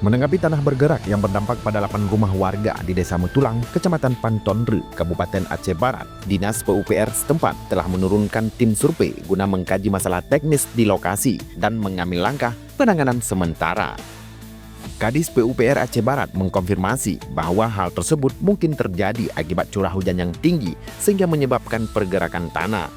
Menanggapi tanah bergerak yang berdampak pada 8 rumah warga di Desa Metulang, Kecamatan Pantonre, Kabupaten Aceh Barat, Dinas PUPR setempat telah menurunkan tim survei guna mengkaji masalah teknis di lokasi dan mengambil langkah penanganan sementara. Kadis PUPR Aceh Barat mengkonfirmasi bahwa hal tersebut mungkin terjadi akibat curah hujan yang tinggi sehingga menyebabkan pergerakan tanah.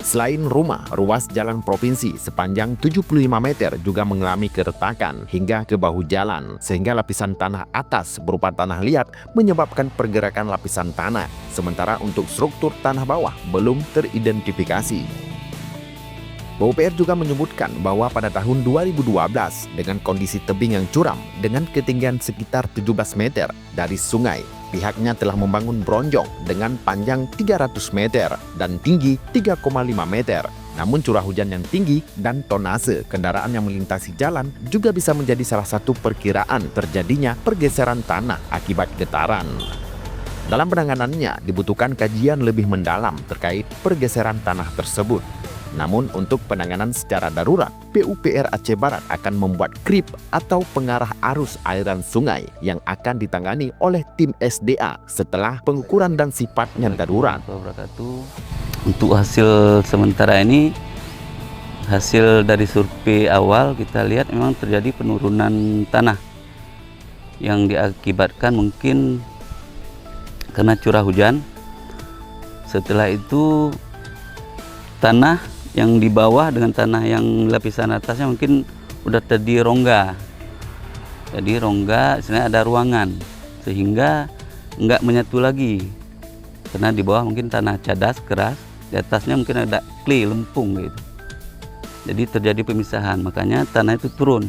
Selain rumah, ruas jalan provinsi sepanjang 75 meter juga mengalami keretakan hingga ke bahu jalan, sehingga lapisan tanah atas berupa tanah liat menyebabkan pergerakan lapisan tanah, sementara untuk struktur tanah bawah belum teridentifikasi. PUPR juga menyebutkan bahwa pada tahun 2012 dengan kondisi tebing yang curam dengan ketinggian sekitar 17 meter dari sungai, pihaknya telah membangun bronjong dengan panjang 300 meter dan tinggi 3,5 meter. Namun curah hujan yang tinggi dan tonase kendaraan yang melintasi jalan juga bisa menjadi salah satu perkiraan terjadinya pergeseran tanah akibat getaran. Dalam penanganannya dibutuhkan kajian lebih mendalam terkait pergeseran tanah tersebut. Namun untuk penanganan secara darurat, PUPR Aceh Barat akan membuat krip atau pengarah arus aliran sungai yang akan ditangani oleh tim SDA setelah pengukuran dan sifatnya darurat. Untuk hasil sementara ini, hasil dari survei awal kita lihat memang terjadi penurunan tanah yang diakibatkan mungkin karena curah hujan. Setelah itu tanah yang di bawah dengan tanah yang lapisan atasnya mungkin udah terjadi rongga. Jadi rongga sebenarnya ada ruangan sehingga nggak menyatu lagi. Karena di bawah mungkin tanah cadas keras, di atasnya mungkin ada kli lempung gitu. Jadi terjadi pemisahan, makanya tanah itu turun.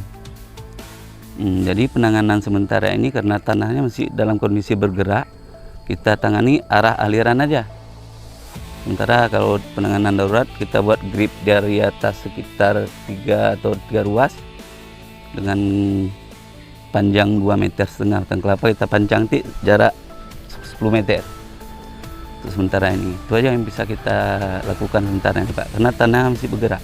Jadi penanganan sementara ini karena tanahnya masih dalam kondisi bergerak, kita tangani arah aliran aja. Sementara kalau penanganan darurat kita buat grip dari atas sekitar 3 atau 3 ruas dengan panjang 2,5 meter. Batang kelapa kita pancang jarak 10 meter. Untuk sementara ini itu aja yang bisa kita lakukan sementara ini, Pak, karena tanah masih bergerak.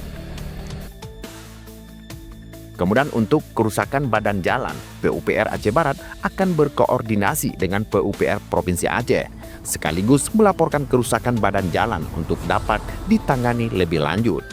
Kemudian untuk kerusakan badan jalan, PUPR Aceh Barat akan berkoordinasi dengan PUPR Provinsi Aceh, sekaligus melaporkan kerusakan badan jalan untuk dapat ditangani lebih lanjut.